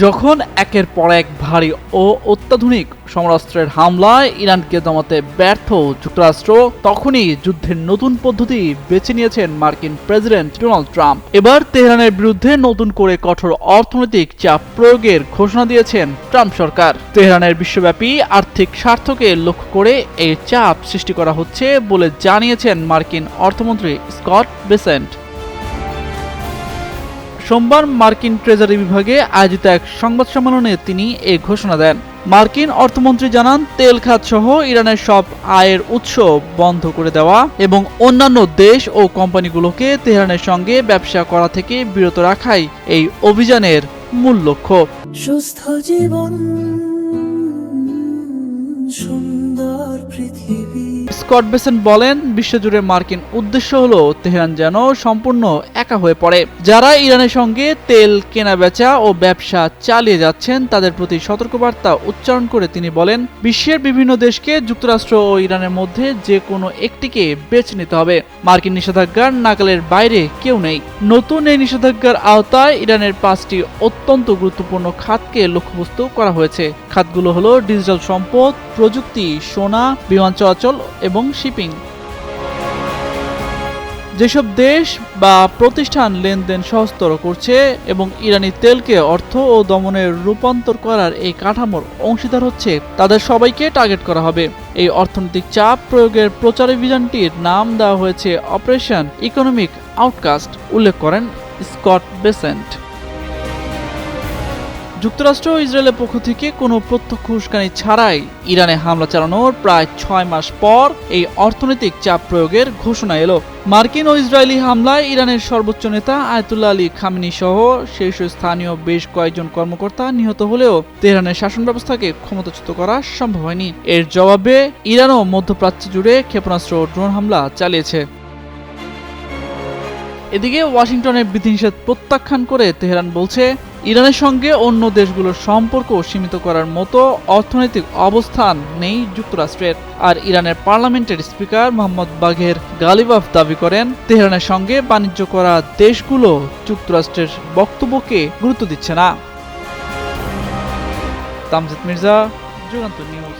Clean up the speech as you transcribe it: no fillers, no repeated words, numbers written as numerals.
যখন একের পর এক ভারী ও অত্যাধুনিক সমরাস্ত্রের হামলায় ইরানকে দমাতে ব্যর্থ যুক্তরাষ্ট্র, তখনই যুদ্ধের নতুন পদ্ধতি বেছে নিয়েছেন মার্কিন প্রেসিডেন্ট ডোনাল্ড ট্রাম্প। এবার তেহরানের বিরুদ্ধে নতুন করে কঠোর অর্থনৈতিক চাপ প্রয়োগের ঘোষণা দিয়েছেন ট্রাম্প সরকার। তেহরানের বিশ্বব্যাপী আর্থিক স্বার্থকে লক্ষ্য করে এই চাপ সৃষ্টি করা হচ্ছে বলে জানিয়েছেন মার্কিন অর্থমন্ত্রী স্কট বেসেন্ট। সোমবার মার্কিন ট্রেজারি বিভাগে আয়োজিত এক সংবাদ সম্মেলনে তিনি এই ঘোষণা দেন। মার্কিন অর্থমন্ত্রী জানান, তেল খাত সহ ইরানের সব আয়ের উৎস বন্ধ করে দেওয়া এবং অন্যান্য দেশ ও কোম্পানিগুলোকে তেহরানের সঙ্গে ব্যবসা করা থেকে বিরত রাখাই এই অভিযানের মূল লক্ষ্য। সুস্থ জীবন, সুন্দর পৃথিবী। স্কট বেসেন্ট বলেন, বিশ্বজুড়ে মার্কিন উদ্দেশ্য হলো তেহরান যেন সম্পূর্ণ একা হয়ে পড়ে। যারা ইরানের সঙ্গে তেল কেনা বেচা ও ব্যবসা চালিয়ে যাচ্ছেন তাদের প্রতি সতর্কবার্তা উচ্চারণ করে তিনি বলেন, বিশ্বের বিভিন্ন দেশকে যুক্তরাষ্ট্র ও ইরানের মধ্যে যে কোনো একটিকে বেছে নিতে হবে। মার্কিন নিষেধাজ্ঞার নাগালের বাইরে কেউ নেই। নতুন এই নিষেধাজ্ঞার আওতায় ইরানের 5টি অত্যন্ত গুরুত্বপূর্ণ খাতকে লক্ষ্যবস্তু করা হয়েছে। খাতগুলো হলো ডিজিটাল সম্পদ, প্রযুক্তি, সোনা, বিমান চলাচল এবং শিপিং। যেসব দেশ বা প্রতিষ্ঠান লেনদেন সহজতর করছে এবং ইরানি তেলকে অর্থ ও দমনের রূপান্তর করার এই কাঠামোর অংশীদার হচ্ছে, তাদের সবাইকে টার্গেট করা হবে। এই অর্থনৈতিক চাপ প্রয়োগের প্রচারাভিযানটির নাম দেওয়া হয়েছে অপারেশন ইকোনমিক আউটকাস্ট, উল্লেখ করেন স্কট বেসেন্ট। যুক্তরাষ্ট্র ও ইসরায়েলের পক্ষ থেকে কোনো প্রত্যক্ষ উস্কানি ছাড়াই ইরানে হামলা চালানোর প্রায় 6 মাস পর এই অর্থনৈতিক চাপ প্রয়োগের ঘোষণা এলো। মার্কিন ও ইসরায়েলি হামলায় ইরানের সর্বোচ্চ নেতা আয়াতুল্লাহ আলী খামেনি সহ শীর্ষস্থানীয় বেশ কয়েকজন কর্মকর্তা নিহত হলেও তেহরানের শাসন ব্যবস্থাকে ক্ষমতাচ্যুত করা সম্ভব হয়নি। এর জবাবে ইরানও মধ্যপ্রাচ্য জুড়ে ক্ষেপণাস্ত্র ও ড্রোন হামলা চালিয়েছে। এদিকে ওয়াশিংটনের বিধিনিষেধ প্রত্যাখ্যান করে তেহরান বলছে, ইরানের সঙ্গে অন্য দেশগুলোর সম্পর্ক সীমিত করার মতো অর্থনৈতিক অবস্থান নেই যুক্তরাষ্ট্রের। আর ইরানের পার্লামেন্টের স্পিকার মোহাম্মদ বাঘের গালিবাফ দাবি করেন, তেহরানের সঙ্গে বাণিজ্য করা দেশগুলো যুক্তরাষ্ট্রের বক্তব্যকে গুরুত্ব দিচ্ছে না। তামজিদ মির্জা, যুগান্তর নিউজ।